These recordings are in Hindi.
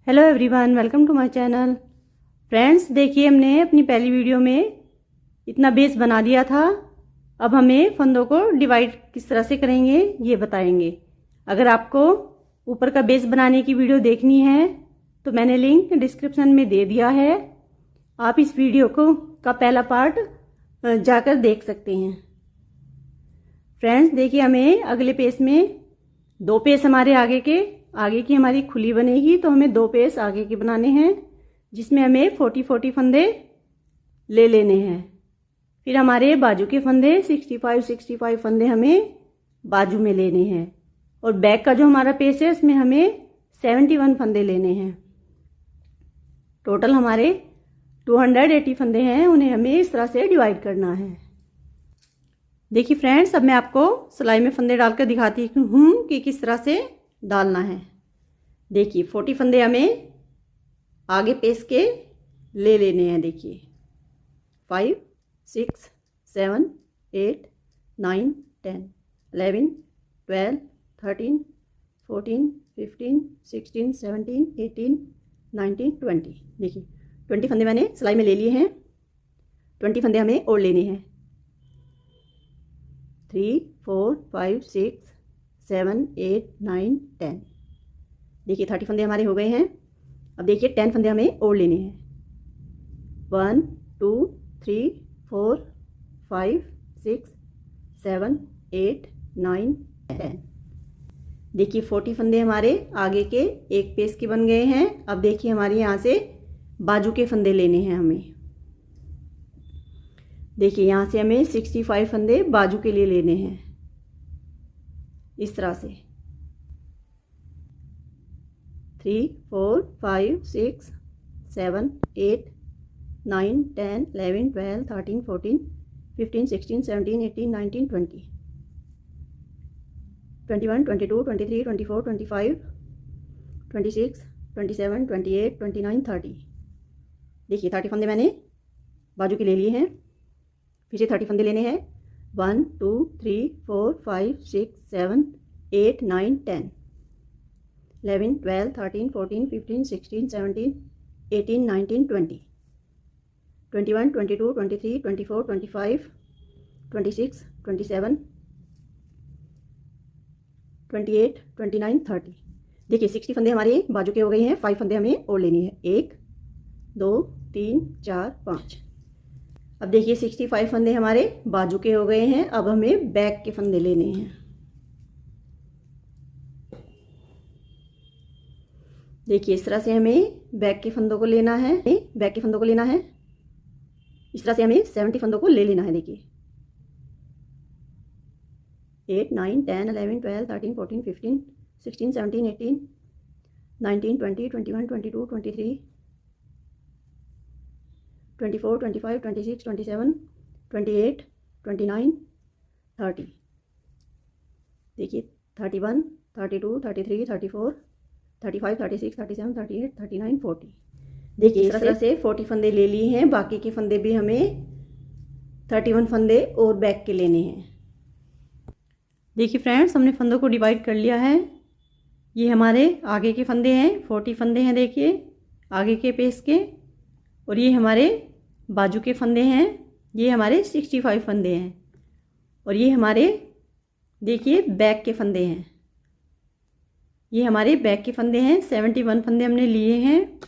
Hello everyone, welcome to my channel. Friends, देखिए हमने अपनी पहली वीडियो में इतना बेस बना दिया था। अब हमें फंदों को डिवाइड किस तरह से करेंगे ये बताएंगे। अगर आपको ऊपर का बेस बनाने की वीडियो देखनी है तो मैंने लिंक डिस्क्रिप्शन में दे दिया है। आप इस वीडियो का पहला पार्ट जाकर देख सकते हैं। फ्रेंड्स, देखिए हमें अगले पेज में दो पेज हमारे आगे की हमारी खुली बनेगी, तो हमें दो पेज आगे के बनाने हैं जिसमें हमें 40-40 फंदे ले लेने हैं। फिर हमारे बाजू के फंदे 65-65 फंदे हमें बाजू में लेने हैं और बैक का जो हमारा पेज है उसमें हमें 71 फंदे लेने हैं। टोटल हमारे 280 फंदे हैं, उन्हें हमें इस तरह से डिवाइड करना है। देखिए फ्रेंड्स, अब मैं आपको सिलाई में फंदे डालकर दिखाती हूँ कि किस तरह से डालना है। देखिए 40 फंदे हमें आगे पेज के ले लेने हैं। देखिए 5, 6, 7, 8, 9, 10, 11, 12, 13, 14, 15, 16, 17, 18, 19, 20। देखिए 20 फंदे मैंने सिलाई में ले लिए हैं। 20 फंदे हमें और लेने हैं। 3, 4, 5, 6, 7, 8, 9, 10। देखिए 30 फंदे हमारे हो गए हैं। अब देखिए 10 फंदे हमें और लेने हैं। 1, 2, 3, 4, 5, 6, 7, 8, 9, 10। देखिए 40 फंदे हमारे आगे के एक पेज के बन गए हैं। अब देखिए हमारे यहाँ से बाजू के फंदे लेने हैं हमें। देखिए यहाँ से हमें 65 फंदे बाजू के लिए लेने हैं इस तरह से। 3, 4, 5, 6, 7, 8, 9, 10, 11, 12, 13, 14, 15, 16, 17, 18, 19, 20, 21, 22, 23, 24, 25, 26, 27, 28, 29, 30। देखिए 30 फंदे मैंने बाजू के ले लिए हैं। फिर से 30 फंदे लेने हैं। 1, 2, 3, 4, 5, 6, 7, 8, 9, 10, 11, 12, 13, 14, 15, 16, 17, 18, 19, 20, 21, 22, 23, 24, 25, 26, 27, 28, 29, 30। देखिए 60 फंदे हमारे बाजू के हो गए हैं। 5 फंदे हमें और लेने हैं। 1, 2, 3, 4, 5। अब देखिए 65 फंदे हमारे बाजू के हो गए हैं। अब हमें बैक के फंदे लेने हैं। देखिए इस तरह से हमें बैक के फंदों को लेना है। बैक के फंदों को लेना है इस तरह से हमें 70 फंदों को ले लेना है। देखिए 8, 9, 10, 11, 12, 13, 14, 15, 16, 17, 18, 19, 20, 21, 22, 23, 24, 25, 26, 27, 28, 29, 30। देखिए 31, 32, 33, 34, 35, 36, 37, 38, 39, 40। देखिए इस तरह से 40 फंदे ले लिए हैं। बाकी के फंदे भी हमें 31 फंदे और बैक के लेने हैं। देखिए फ्रेंड्स, हमने फंदों को डिवाइड कर लिया है। ये हमारे आगे के फंदे हैं। 40 फंदे हैं देखिए आगे के पेज के, और ये हमारे बाजू के फंदे हैं। ये हमारे 65 फंदे हैं और ये हमारे देखिए बैक के फंदे हैं। ये हमारे बैक के फंदे हैं। 71 फंदे हमने लिए हैं।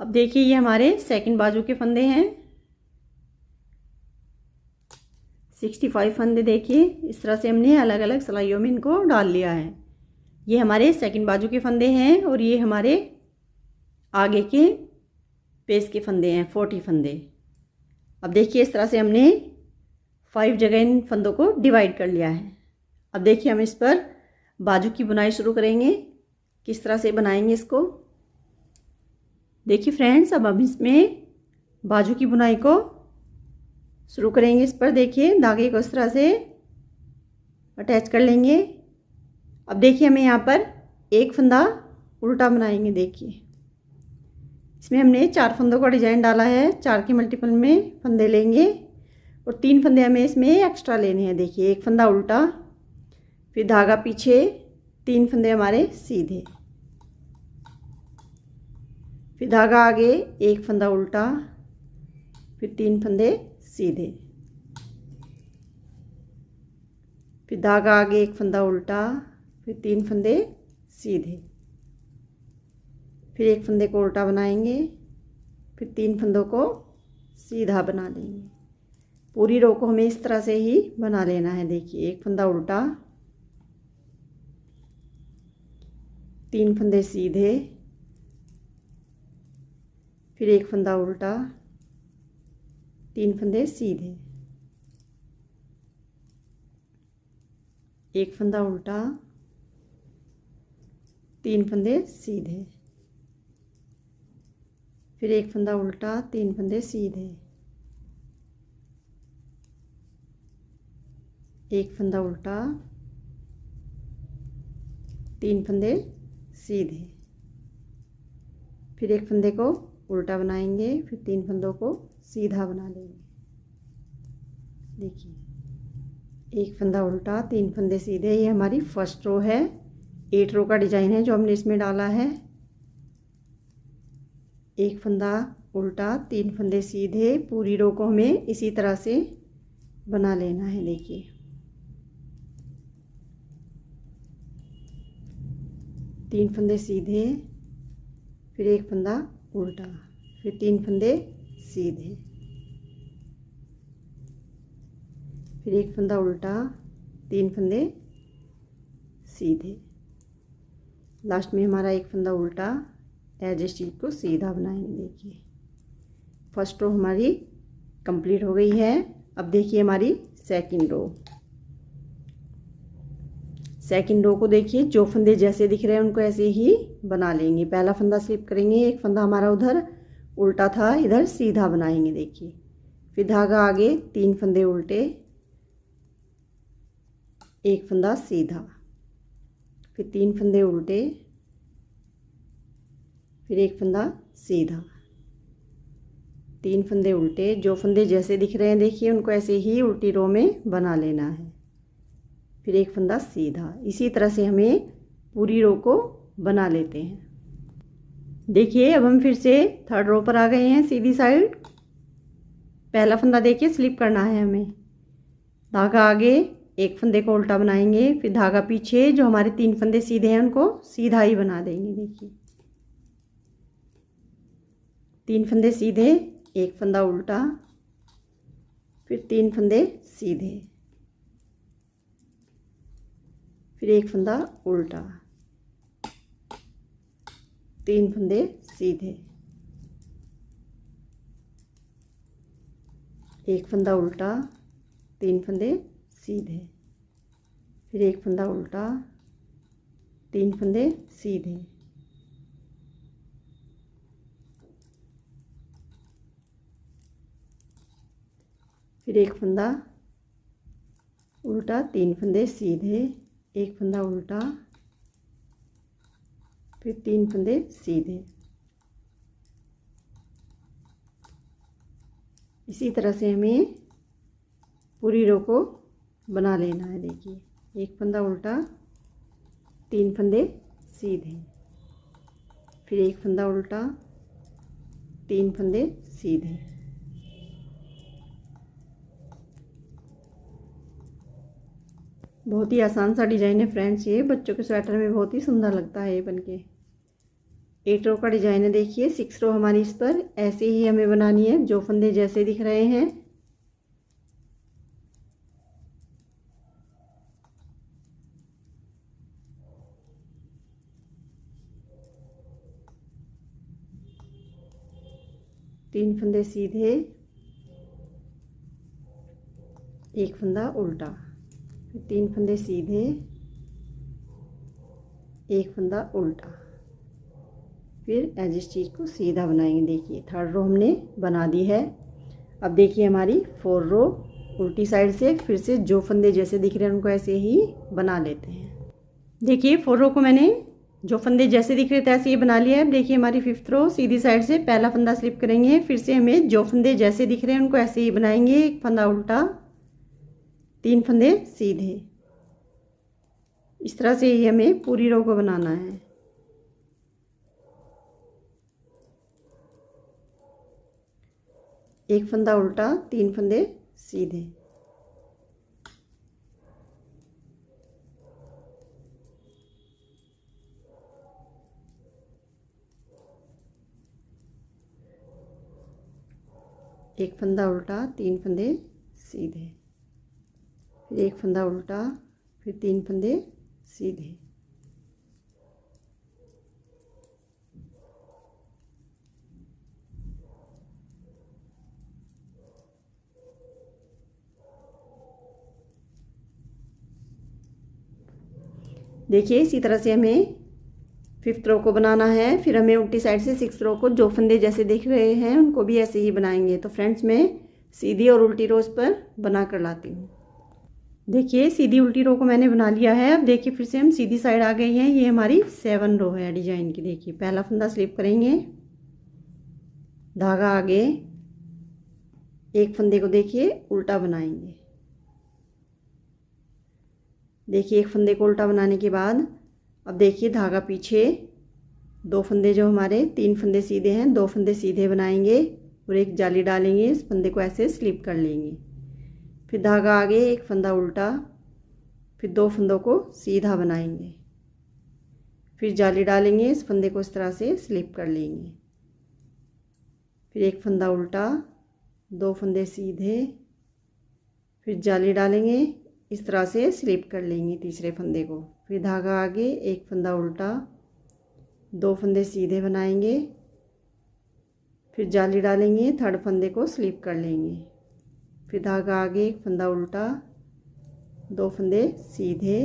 अब देखिए ये हमारे सेकंड बाजू के फंदे हैं। 65 फंदे देखिए इस तरह से हमने अलग अलग सिलाइयों में इनको डाल लिया है। ये हमारे सेकंड बाजू के फंदे हैं और ये हमारे आगे के पेज के फंदे हैं 40 फंदे। अब देखिए इस तरह से हमने 5 जगह इन फंदों को डिवाइड कर लिया है। अब देखिए हम इस पर बाजू की बुनाई शुरू करेंगे। किस तरह से बनाएंगे इसको देखिए फ्रेंड्स। अब हम इसमें बाजू की बुनाई को शुरू करेंगे। इस पर देखिए धागे को इस तरह से अटैच कर लेंगे। अब देखिए हमें यहाँ पर एक फंदा उल्टा बनाएंगे। देखिए इसमें हमने 4 फंदों का डिजाइन डाला है। 4 के मल्टीपल में फंदे लेंगे और 3 फंदे हमें इसमें एक्स्ट्रा लेने हैं। देखिए एक फंदा उल्टा, फिर धागा पीछे, 3 फंदे हमारे सीधे। फिर धागा आगे, एक फंदा उल्टा, फिर 3 फंदे सीधे, फिर धागा आगे, एक फंदा उल्टा, फिर 3 फंदे सीधे, फिर एक फंदे को उल्टा बनाएंगे, फिर 3 फंदों को सीधा बना लेंगे। पूरी रो को हमें इस तरह से ही बना लेना है। देखिए, एक फंदा उल्टा, 3 फंदे सीधे, फिर एक फंदा उल्टा, 3 फंदे सीधे, एक फंदा उल्टा, 3 फंदे सीधे, फिर एक फंदा उल्टा, 3 फंदे सीधे, एक फंदा उल्टा, 3 फंदे सीधे, फिर एक फंदे को उल्टा बनाएंगे, फिर 3 फंदों को सीधा बना लेंगे। देखिए, एक फंदा उल्टा, 3 फंदे सीधे, ये हमारी फर्स्ट रो है। 8 रो का डिजाइन है जो हमने इसमें डाला है। एक फंदा उल्टा, 3 फंदे सीधे, पूरी रो को हमें इसी तरह से बना लेना है। देखिए, तीन फंदे सीधे, फिर एक फंदा उल्टा, फिर 3 फंदे सीधे, फिर एक फंदा उल्टा, 3 फंदे सीधे, लास्ट में हमारा एक फंदा उल्टा, एज स्टिच को सीधा बनाएंगे। देखिए, फर्स्ट रो हमारी कंप्लीट हो गई है। अब देखिए हमारी सेकंड रो। सेकंड रो को देखिए, जो फंदे जैसे दिख रहे हैं उनको ऐसे ही बना लेंगे। पहला फंदा स्लिप करेंगे, एक फंदा हमारा उधर उल्टा था, इधर सीधा बनाएंगे। देखिए, फिर धागा आगे, 3 फंदे उल्टे, एक फंदा सीधा, फिर 3 फंदे उल्टे, फिर एक फंदा सीधा, 3 फंदे उल्टे। जो फंदे जैसे दिख रहे हैं देखिए, उनको ऐसे ही उल्टी रो में बना लेना है, फिर एक फंदा सीधा। इसी तरह से हमें पूरी रो को बना लेते हैं। देखिए, अब हम फिर से थर्ड रो पर आ गए हैं। सीधी साइड पहला फंदा देखिए स्लिप करना है हमें। धागा आगे, एक फंदे को उल्टा बनाएंगे, फिर धागा पीछे, जो हमारे 3 फंदे सीधे हैं उनको सीधा ही बना देंगे। देखिए, 3 फंदे सीधे, एक फंदा उल्टा, फिर 3 फंदे सीधे, फिर एक फंदा उल्टा, 3 फंदे सीधे, एक फंदा उल्टा, 3 फंदे सीधे, फिर एक फंदा उल्टा, 3 फंदे सीधे, फिर एक फंदा उल्टा, 3 फंदे सीधे, एक फंदा उल्टा, फिर 3 फंदे सीधे। इसी तरह से हमें पूरी रो को बना लेना है। देखिए, एक फंदा उल्टा, 3 फंदे सीधे, फिर एक फंदा उल्टा, 3 फंदे सीधे, बहुत ही आसान सा डिज़ाइन है फ्रेंड्स। ये बच्चों के स्वेटर में बहुत ही सुंदर लगता है ये बनके। 8 रो का डिज़ाइन है। देखिए, 6 रो हमारी इस पर ऐसे ही हमें बनानी है, जो फंदे जैसे दिख रहे हैं। तीन फंदे सीधे, एक फंदा उल्टा, फिर 3 फंदे सीधे, एक फंदा उल्टा, फिर एज स्टिच को सीधा बनाएंगे। देखिए, थर्ड रो हमने बना दी है। अब देखिए हमारी 4 रो उल्टी साइड से फिर से जो फंदे जैसे दिख रहे हैं उनको ऐसे ही बना लेते हैं। देखिए, 4 रो को मैंने जो फंदे जैसे दिख रहे थे ऐसे ही बना लिया है। देखिए, हमारी 5th रो सीधी साइड से पहला फंदा स्लिप करेंगे, फिर से हमें जो फंदे जैसे दिख रहे हैं उनको ऐसे ही बनाएंगे। एक फंदा उल्टा, 3 फंदे सीधे। इस तरह से ही हमें पूरी रो को बनाना है। एक फंदा उल्टा, 3 फंदे सीधे। एक फंदा उल्टा, 3 फंदे सीधे, फिर एक फंदा उल्टा, फिर 3 फंदे सीधे। देखिए इसी तरह से हमें 5th रो को बनाना है। फिर हमें उल्टी साइड से 6th रो को जो फंदे जैसे देख रहे हैं उनको भी ऐसे ही बनाएंगे। तो फ्रेंड्स मैं सीधी और उल्टी रोज पर बना कर लाती हूँ। देखिए सीधी उल्टी रो को मैंने बना लिया है। अब देखिए फिर से हम सीधी साइड आ गए हैं। ये हमारी 7 रो है डिजाइन की। देखिए पहला फंदा स्लिप करेंगे, धागा आगे, एक फंदे को देखिए उल्टा बनाएंगे। देखिए एक फंदे को उल्टा बनाने के बाद अब देखिए धागा पीछे, 2 फंदे जो हमारे 3 फंदे सीधे हैं, 2 फंदे सीधे बनाएंगे और एक जाली डालेंगे। इस फंदे को ऐसे स्लिप कर लेंगे। फिर धागा आगे, एक फंदा उल्टा, फिर 2 फंदों को सीधा बनाएंगे, फिर जाली डालेंगे। इस फंदे को इस तरह से स्लिप कर लेंगे। फिर एक फंदा उल्टा, 2 फंदे सीधे, फिर जाली डालेंगे। इस तरह से स्लिप कर लेंगे तीसरे फंदे को। फिर धागा आगे, एक फंदा उल्टा, 2 फंदे सीधे बनाएंगे, फिर जाली डालेंगे। थर्ड फंदे को स्लिप कर लेंगे। फिर धागा आगे, एक फंदा उल्टा, 2 फंदे सीधे,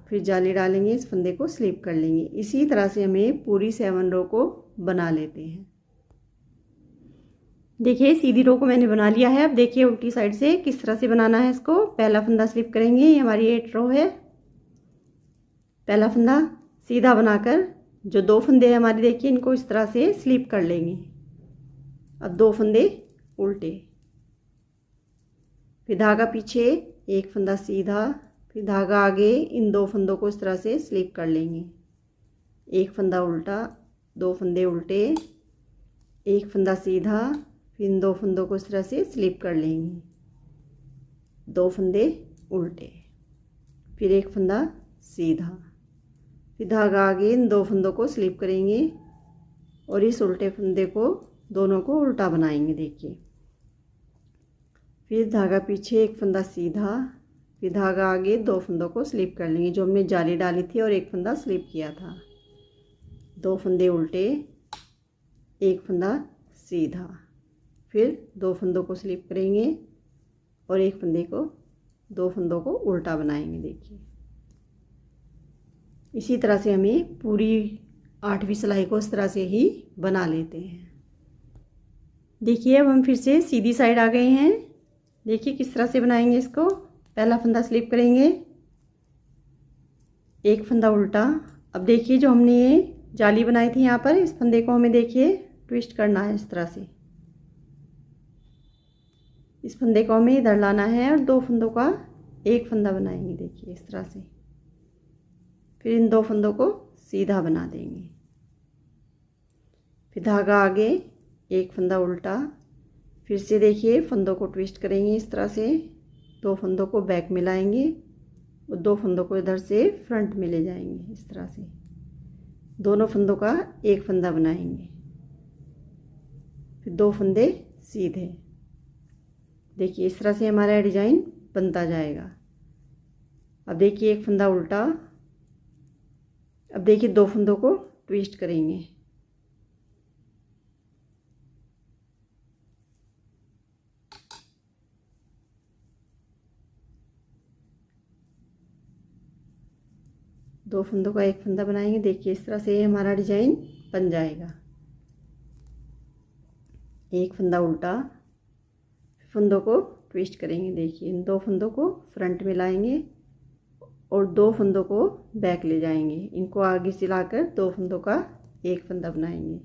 फिर जाली डालेंगे। इस फंदे को स्लिप कर लेंगे। इसी तरह से हमें पूरी 7 रो को बना लेते हैं। देखिए सीधी रो को मैंने बना लिया है। अब देखिए उल्टी साइड से किस तरह से बनाना है इसको। पहला फंदा स्लिप करेंगे। ये हमारी 8 रो है। पहला फंदा सीधा बनाकर जो 2 फंदे हैं हमारे, देखिए इनको इस तरह से स्लिप कर लेंगे। अब 2 फंदे उल्टे, फिर धागा पीछे, एक फंदा सीधा, फिर धागा आगे। इन 2 फंदों को इस तरह से स्लिप कर लेंगे। एक फंदा उल्टा, 2 फंदे उल्टे, एक फंदा सीधा, फिर इन 2 फंदों को इस तरह से स्लिप कर लेंगे। 2 फंदे उल्टे, फिर एक फंदा सीधा, फिर धागा आगे। इन 2 फंदों को स्लिप करेंगे और इस उल्टे फंदे को दोनों को उल्टा बनाएंगे। देखिए फिर धागा पीछे, एक फंदा सीधा, फिर धागा आगे। 2 फंदों को स्लिप कर लेंगे जो हमने जाली डाली थी और एक फंदा स्लिप किया था। 2 फंदे उल्टे, एक फंदा सीधा, फिर 2 फंदों को स्लिप करेंगे और एक फंदे को, 2 फंदों को उल्टा बनाएंगे। देखिए इसी तरह से हमें पूरी 8वीं सिलाई को इस तरह से ही बना लेते हैं। देखिए अब हम फिर से सीधी साइड आ गए हैं। देखिए किस तरह से बनाएंगे इसको। पहला फंदा स्लिप करेंगे, एक फंदा उल्टा। अब देखिए जो हमने ये जाली बनाई थी यहाँ पर, इस फंदे को हमें देखिए ट्विस्ट करना है इस तरह से। इस फंदे को हमें इधर लाना है और 2 फंदों का एक फंदा बनाएंगे। देखिए इस तरह से, फिर इन 2 फंदों को सीधा बना देंगे। फिर धागा आगे, एक फंदा उल्टा, फिर से देखिए फंदों को ट्विस्ट करेंगे इस तरह से। 2 फंदों को बैक में लाएंगे और 2 फंदों को इधर से फ्रंट में ले जाएंगे। इस तरह से दोनों फंदों का एक फंदा बनाएंगे, फिर 2 फंदे सीधे। देखिए इस तरह से हमारा डिजाइन बनता जाएगा। अब देखिए एक फंदा उल्टा। अब देखिए 2 फंदों को ट्विस्ट करेंगे। दो फंदों का एक फंदा बनाएंगे। देखिए इस तरह से हमारा डिजाइन बन जाएगा। एक फंदा उल्टा, फंदों को ट्विस्ट करेंगे। देखिए इन 2 फंदों को फ्रंट में लाएंगे और 2 फंदों को बैक ले जाएंगे। इनको आगे से लाकर 2 फंदों का एक फंदा बनाएंगे।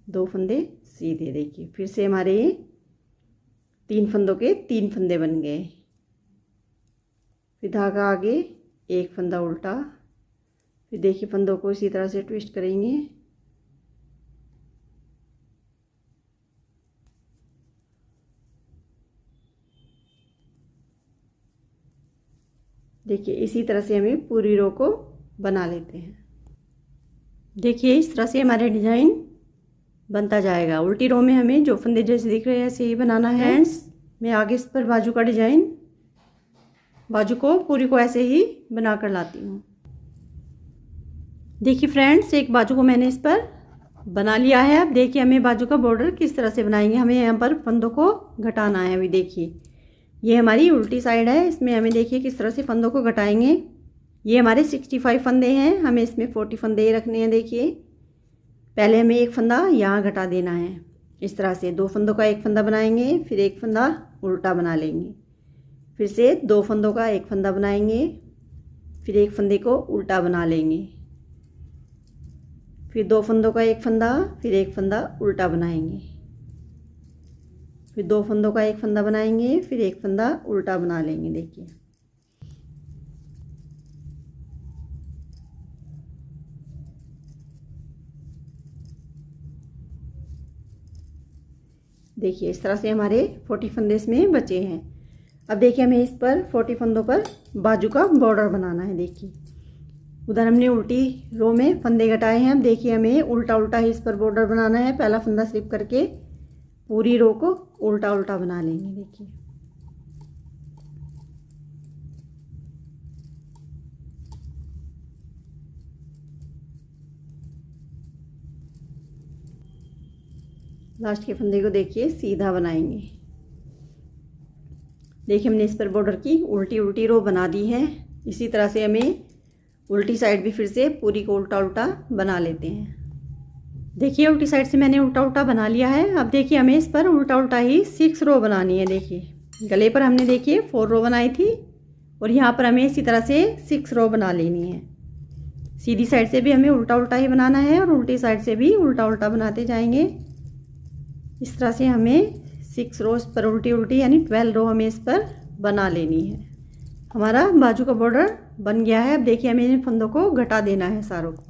2 फंदे सीधे। देखिए फिर से हमारे 3 फंदों के 3 फंदे बन गए। फिर धागा आगे, एक फंदा उल्टा, फिर देखिए फंदों को इसी तरह से ट्विस्ट करेंगे। देखिए इसी तरह से हमें पूरी रो को बना लेते हैं। देखिए इस तरह से हमारा डिज़ाइन बनता जाएगा। उल्टी रो में हमें जो फंदे जैसे दिख रहे हैं ऐसे ही बनाना है। फ्रेंड्स मैं आगे इस पर बाजू का डिज़ाइन, बाजू को पूरी को ऐसे ही बना कर लाती हूँ। देखिए फ्रेंड्स एक बाजू को मैंने इस पर बना लिया है। अब देखिए हमें बाजू का बॉर्डर किस तरह से बनाएंगे। हमें यहाँ पर फंदों को घटाना है। अभी देखिए ये हमारी उल्टी साइड है, इसमें हमें देखिए किस तरह से फंदों को घटाएंगे। ये हमारे 65 फंदे हैं, हमें इसमें 40 फंदे रखने हैं। देखिए पहले हमें एक फंदा यहाँ घटा देना है। इस तरह से 2 फंदों का एक फंदा बनाएंगे, फिर एक फंदा उल्टा बना लेंगे, फिर से 2 फंदों का एक फंदा बनाएंगे, फिर एक फंदे को उल्टा बना लेंगे, फिर 2 फंदों का एक फंदा, फिर एक फंदा उल्टा बनाएंगे, फिर 2 फंदों का एक फंदा बनाएंगे, फिर एक फंदा उल्टा बना लेंगे। देखिए देखिए इस तरह से हमारे 40 फंदे इसमें बचे हैं। अब देखिए हमें इस पर 40 फंदों पर बाजू का बॉर्डर बनाना है। देखिए उधर हमने उल्टी रो में फंदे घटाए हैं। अब देखिए हमें उल्टा उल्टा ही इस पर बॉर्डर बनाना है। पहला फंदा स्लिप करके पूरी रो को उल्टा उल्टा बना लेंगे। देखिए लास्ट के फंदे को देखिए सीधा बनाएंगे। देखिए हमने इस पर बॉर्डर की उल्टी उल्टी रो बना दी है। इसी तरह से हमें उल्टी साइड भी फिर से पूरी को उल्टा उल्टा बना लेते हैं। देखिए उल्टी साइड से मैंने उल्टा उल्टा बना लिया है। अब देखिए हमें इस पर उल्टा उल्टा ही 6 रो बनानी है। देखिए गले पर हमने देखिए 4 रो बनाई थी और यहाँ पर हमें इसी तरह से 6 रो बना लेनी है। सीधी साइड से भी हमें उल्टा उल्टा ही बनाना है और उल्टी साइड से भी उल्टा उल्टा बनाते जाएंगे। इस तरह से हमें 6 रो इस पर उल्टी उल्टी यानी 12 रो हमें इस पर बना लेनी है। हमारा बाजू का बॉर्डर बन गया है। अब देखिए हमें इन फंदों को घटा देना है सारों को।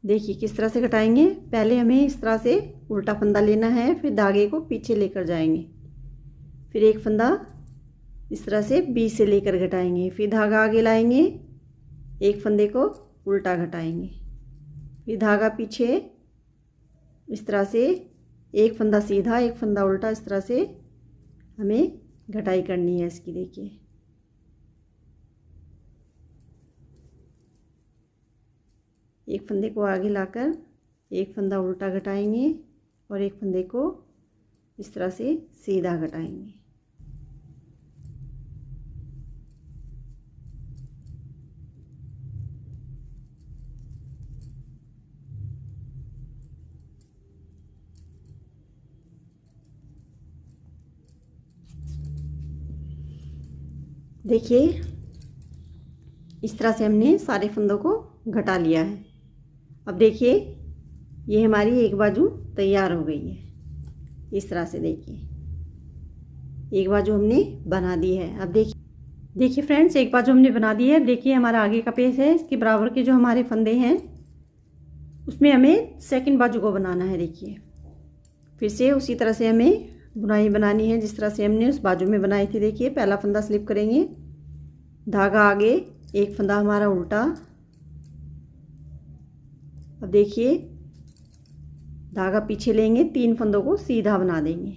देखिए किस तरह से घटाएंगे। पहले हमें इस तरह से उल्टा फंदा लेना है, फिर धागे को पीछे लेकर जाएंगे, फिर एक फंदा इस तरह से बीच से लेकर घटाएंगे, फिर धागा आगे लाएंगे, एक फंदे को उल्टा घटाएंगे, फिर धागा पीछे, इस तरह से एक फंदा सीधा एक फंदा उल्टा, इस तरह से हमें घटाई करनी है इसकी। देखिए एक फंदे को आगे लाकर एक फंदा उल्टा घटाएंगे और एक फंदे को इस तरह से सीधा घटाएंगे। देखिए इस तरह से हमने सारे फंदों को घटा लिया है। अब देखिए ये हमारी एक बाजू तैयार हो गई है। इस तरह से देखिए एक बाजू हमने बना दी है। अब देखिए फ्रेंड्स एक बाजू हमने बना दी है। देखिए हमारा आगे का पेज है, इसके बराबर के जो हमारे फंदे हैं उसमें हमें सेकंड बाजू को बनाना है। देखिए फिर से उसी तरह से हमें बुनाई बनानी है जिस तरह से हमने उस बाजू में बनाई थी। देखिए पहला फंदा स्लिप करेंगे, धागा आगे, एक फंदा हमारा उल्टा। अब देखिए धागा पीछे लेंगे, 3 फंदों को सीधा बना देंगे,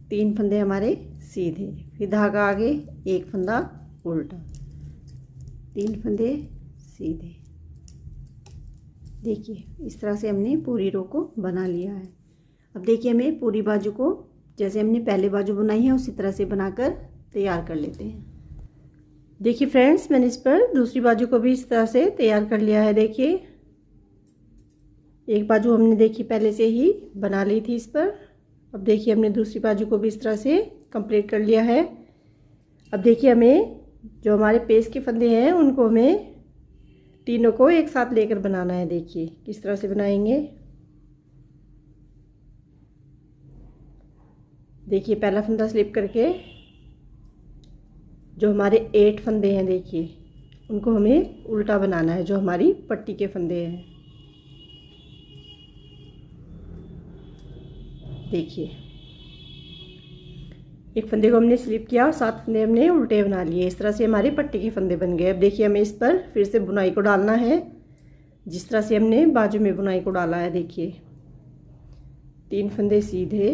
3 फंदे हमारे सीधे, फिर धागा आगे, एक फंदा उल्टा, 3 फंदे सीधे। देखिए इस तरह से हमने पूरी रो को बना लिया है। अब देखिए हमें पूरी बाजू को जैसे हमने पहले बाजू बनाई है उसी तरह से बनाकर तैयार कर लेते हैं। देखिए फ्रेंड्स मैंने इस पर दूसरी बाजू को भी इस तरह से तैयार कर लिया है। देखिए एक बाजू हमने देखी पहले से ही बना ली थी इस पर। अब देखिए हमने दूसरी बाजू को भी इस तरह से कंप्लीट कर लिया है। अब देखिए हमें जो हमारे पेज के फंदे हैं उनको हमें तीनों को एक साथ लेकर बनाना है। देखिए किस तरह से बनाएंगे। देखिए पहला फंदा स्लिप करके जो हमारे 8 फंदे हैं देखिए उनको हमें उल्टा बनाना है, जो हमारी पट्टी के फंदे हैं। देखिए एक फंदे को हमने स्लिप किया और 7 फंदे हमने उल्टे बना लिए। इस तरह से हमारे पट्टी के फंदे बन गए। अब देखिए हमें इस पर फिर से बुनाई को डालना है, जिस तरह से हमने बाजू में बुनाई को डाला है। देखिए 3 फंदे सीधे,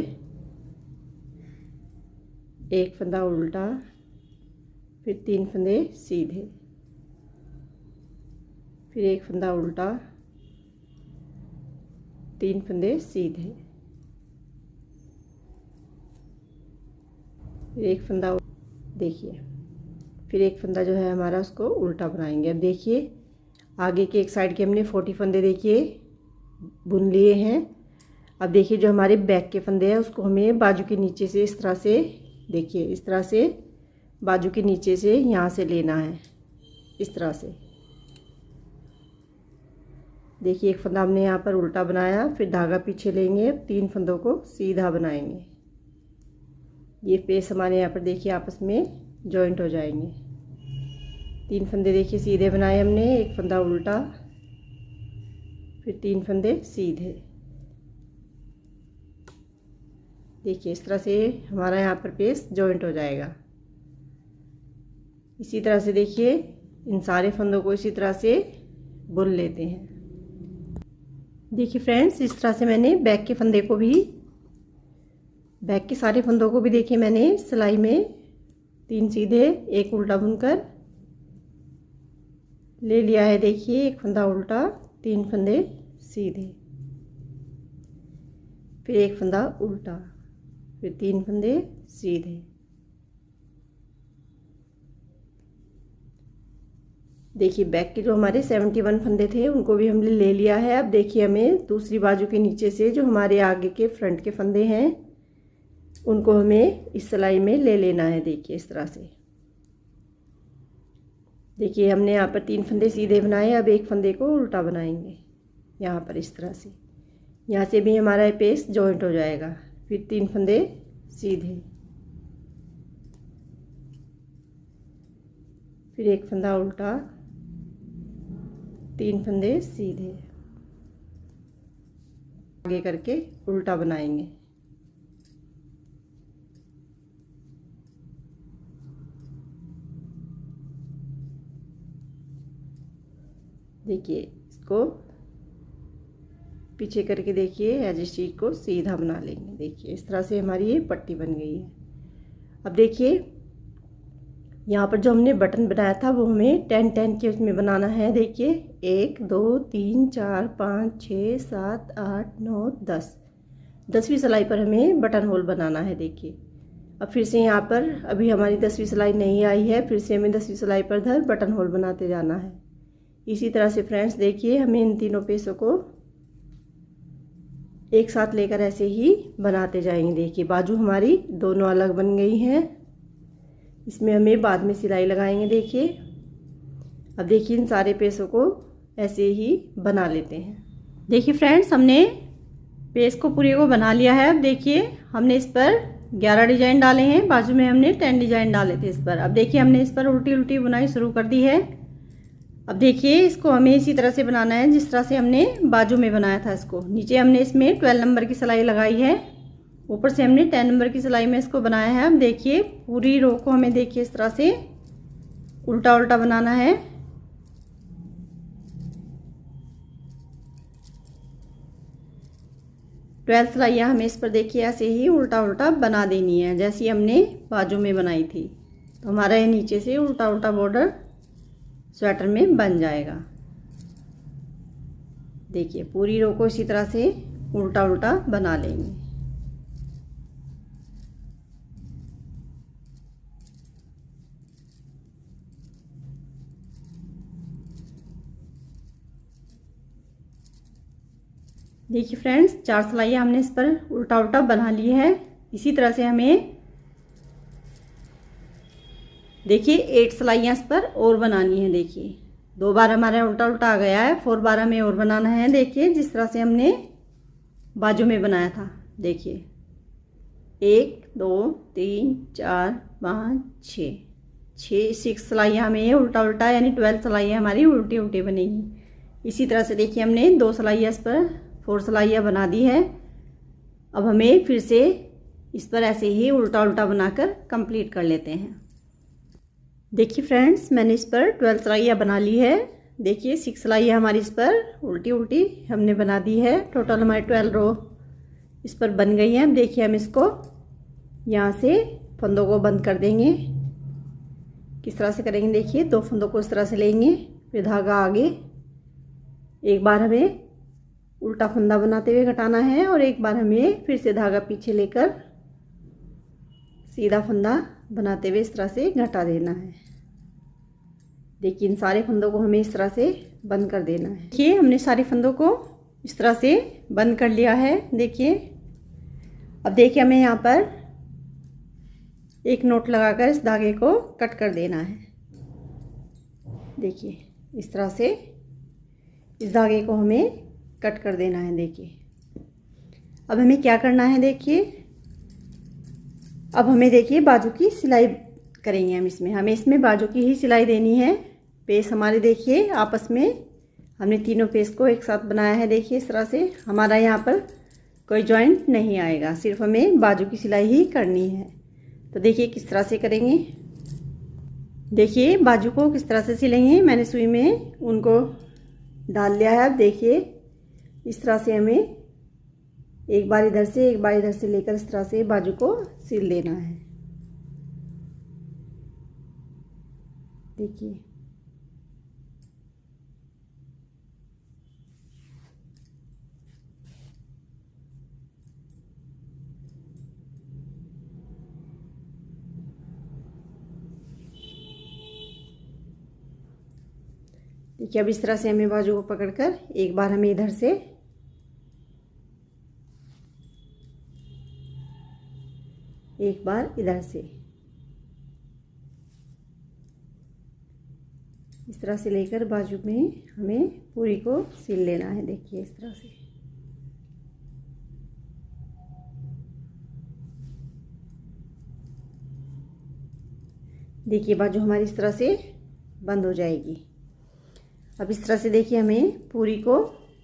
एक फंदा उल्टा, फिर 3 फंदे सीधे, फिर एक फंदा उल्टा, 3 फंदे सीधे, फिर एक फंदा, देखिए फिर एक फंदा जो है हमारा उसको उल्टा बनाएंगे। अब देखिए आगे के एक साइड के हमने 40 फंदे देखिए बुन लिए हैं। अब देखिए जो हमारे बैक के फंदे हैं उसको हमें बाजू के नीचे से इस तरह से, देखिए इस तरह से बाजू के नीचे से यहाँ से लेना है, इस तरह से। देखिए एक फंदा हमने यहाँ पर उल्टा बनाया, फिर धागा पीछे लेंगे, 3 फंदों को सीधा बनाएंगे। ये पेस हमारे यहाँ पर देखिए आपस में जॉइंट हो जाएंगे। 3 फंदे देखिए सीधे बनाए हमने, एक फंदा उल्टा, फिर 3 फंदे सीधे। देखिए इस तरह से हमारा यहाँ पर पेस जॉइंट हो जाएगा। इसी तरह से देखिए इन सारे फंदों को इसी तरह से बुन लेते हैं। देखिए फ्रेंड्स इस तरह से मैंने बैक के फंदे को भी, बैक के सारे फंदों को भी देखिए मैंने सिलाई में 3 सीधे एक उल्टा बुनकर ले लिया है। देखिए एक फंदा उल्टा, 3 फंदे सीधे, फिर एक फंदा उल्टा, फिर 3 फंदे सीधे। देखिए बैक के जो हमारे 71 फंदे थे उनको भी हमने ले लिया है। अब देखिए हमें दूसरी बाजू के नीचे से जो हमारे आगे के फ्रंट के फंदे हैं उनको हमें इस सिलाई में ले लेना है। देखिए इस तरह से, देखिए हमने यहाँ पर 3 फंदे सीधे बनाए। अब एक फंदे को उल्टा बनाएंगे यहाँ पर इस तरह से, यहाँ से भी हमारा पेस जॉइंट हो जाएगा। फिर 3 फंदे सीधे, फिर एक फंदा उल्टा, 3 फंदे सीधे, आगे करके उल्टा बनाएंगे। देखिए इसको पीछे करके देखिए एज स्टिच को सीधा बना लेंगे। देखिए इस तरह से हमारी ये पट्टी बन गई है। अब देखिए यहाँ पर जो हमने बटन बनाया था वो हमें 10-10 के उसमें बनाना है। देखिए 1 2 3 4 5 6 7 8 9 10, 10वीं सिलाई पर हमें बटन होल बनाना है। देखिए अब फिर से यहाँ पर अभी हमारी 10वीं सिलाई नहीं आई है, फिर से हमें 10वीं सिलाई पर धर बटन होल बनाते जाना है। इसी तरह से फ्रेंड्स देखिए हमें इन तीनों पेसों को एक साथ लेकर ऐसे ही बनाते जाएंगे। देखिए बाजू हमारी दोनों अलग बन गई हैं, इसमें हमें बाद में सिलाई लगाएंगे। देखिए अब देखिए इन सारे पेसों को ऐसे ही बना लेते हैं। देखिए फ्रेंड्स हमने पेस को पूरे को बना लिया है। अब देखिए हमने इस पर 11 डिजाइन डाले हैं, बाजू में हमने 10 डिजाइन डाले थे इस पर। अब देखिए हमने इस पर उल्टी उल्टी बुनाई शुरू कर दी है। अब देखिए इसको हमें इसी तरह से बनाना है जिस तरह से हमने बाजू में बनाया था इसको। नीचे हमने इसमें 12 नंबर की सिलाई लगाई है, ऊपर से हमने 10 नंबर की सिलाई में इसको बनाया है। अब देखिए पूरी रो को हमें देखिए इस तरह से उल्टा उल्टा बनाना है। ट्वेल्थ सिलाइयाँ हमें इस पर देखिए ऐसे ही उल्टा उल्टा बना देनी है जैसी हमने बाजू में बनाई थी। तो हमारा ये नीचे से उल्टा उल्टा बॉर्डर स्वेटर में बन जाएगा। देखिए पूरी रो को इसी तरह से उल्टा उल्टा बना लेंगे। देखिए फ्रेंड्स 4 सिलाइयाँ हमने इस पर उल्टा उल्टा बना ली है। इसी तरह से हमें देखिए 8 सिलाइयाँ इस पर और बनानी है। देखिए 2 बार हमारा उल्टा उल्टा आ गया है, 4 बार हमें और बनाना है। देखिए जिस तरह से हमने बाजू में बनाया था। देखिए 1 2 3 4 5 6 सिलाइयाँ हमें उल्टा उल्टा यानी 12 सिलाइयाँ हमारी उल्टी उल्टी बनेगी। इसी तरह से देखिए हमने 2 सिलाइयाँ इस पर 4 सिलाइयाँ बना दी है। अब हमें फिर से इस पर ऐसे ही उल्टा उल्टा बनाकर कंप्लीट कर लेते हैं। देखिए फ्रेंड्स, मैंने इस पर 12 सिलाइयाँ बना ली है। देखिए 6 सिलाइयाँ हमारी इस पर उल्टी उल्टी हमने बना दी है। टोटल हमारे 12 रो इस पर बन गई हैं। अब देखिए हम इसको यहाँ से फंदों को बंद कर देंगे। किस तरह से करेंगे, देखिए 2 फंदों को इस तरह से लेंगे, फिर धागा आगे, एक बार हमें उल्टा फंदा बनाते हुए घटाना है और एक बार हमें फिर से धागा पीछे लेकर सीधा फंदा बनाते हुए इस तरह से घटा देना है। देखिए इन सारे फंदों को हमें इस तरह से बंद कर देना है। देखिए हमने सारे फंदों को इस तरह से बंद कर लिया है। देखिए अब देखिए हमें यहाँ पर एक नोट लगाकर इस धागे को कट कर देना है। देखिए इस तरह से इस धागे को हमें कट कर देना है। देखिए अब हमें क्या करना है, देखिए अब हमें देखिए बाजू की सिलाई करेंगे हम। हमें इसमें बाजू की ही सिलाई देनी है। पेस हमारे देखिए आपस में हमने तीनों पेस को एक साथ बनाया है। देखिए इस तरह से हमारा यहाँ पर कोई जॉइंट नहीं आएगा, सिर्फ हमें बाजू की सिलाई ही करनी है। तो देखिए किस तरह से करेंगे। देखिए बाजू को किस तरह से सिलेंगे, मैंने सुई में उनको डाल लिया है। अब देखिए इस तरह से हमें एक बार इधर से एक बार इधर से लेकर इस तरह से बाजू को सिल देना है। देखिए देखिए अब इस तरह से हमें बाजू को पकड़कर एक बार हमें इधर से एक बार इधर से इस तरह से लेकर बाजू में हमें पूरी को सिल लेना है। देखिए इस तरह से देखिए बाजू हमारी इस तरह से बंद हो जाएगी। अब इस तरह से देखिए हमें पूरी को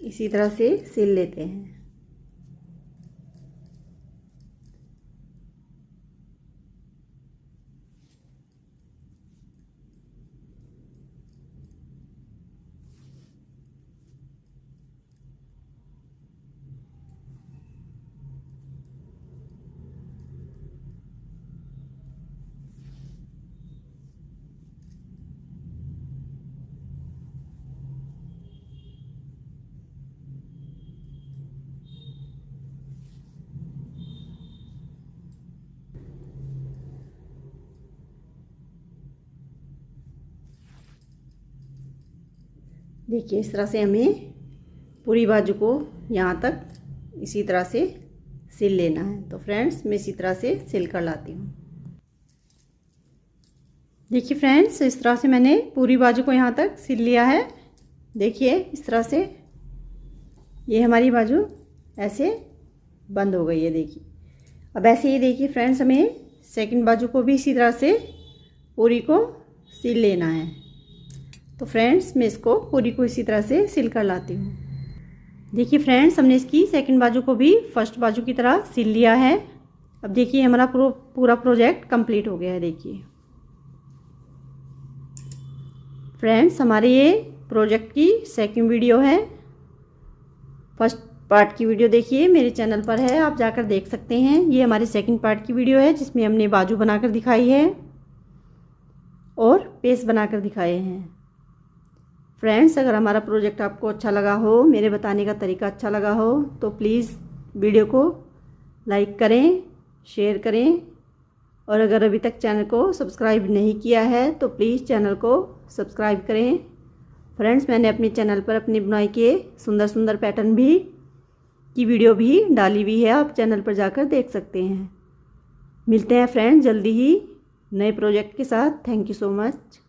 इसी तरह से सिल लेते हैं। देखिए इस तरह से हमें पूरी बाजू को यहाँ तक इसी तरह से सिल लेना है। तो फ्रेंड्स मैं इसी तरह से सिल कर लाती हूँ। देखिए फ्रेंड्स इस तरह से मैंने पूरी बाजू को यहाँ तक सिल लिया है। देखिए इस तरह से ये हमारी बाजू ऐसे बंद हो गई है। देखिए अब ऐसे ही देखिए फ्रेंड्स हमें सेकंड बाजू को भी इसी तरह से पूरी को सिल लेना है। तो फ्रेंड्स मैं इसको पूरी को इसी तरह से सिल कर लाती हूँ। देखिए फ्रेंड्स हमने इसकी सेकंड बाजू को भी फर्स्ट बाजू की तरह सिल लिया है। अब देखिए हमारा पूरा प्रोजेक्ट कंप्लीट हो गया है। देखिए फ्रेंड्स हमारे ये प्रोजेक्ट की सेकंड वीडियो है। फर्स्ट पार्ट की वीडियो देखिए मेरे चैनल पर है, आप जाकर देख सकते हैं। ये हमारी सेकंड पार्ट की वीडियो है जिसमें हमने बाजू बनाकर दिखाई है और पेस बनाकर दिखाए हैं। फ्रेंड्स अगर हमारा प्रोजेक्ट आपको अच्छा लगा हो, मेरे बताने का तरीका अच्छा लगा हो, तो प्लीज़ वीडियो को लाइक करें, शेयर करें और अगर अभी तक चैनल को सब्सक्राइब नहीं किया है तो प्लीज़ चैनल को सब्सक्राइब करें। फ्रेंड्स मैंने अपने चैनल पर अपनी बुनाई के सुंदर सुंदर पैटर्न की वीडियो भी डाली हुई है, आप चैनल पर जाकर देख सकते हैं। मिलते हैं फ्रेंड्स जल्दी ही नए प्रोजेक्ट के साथ। Thank you so much.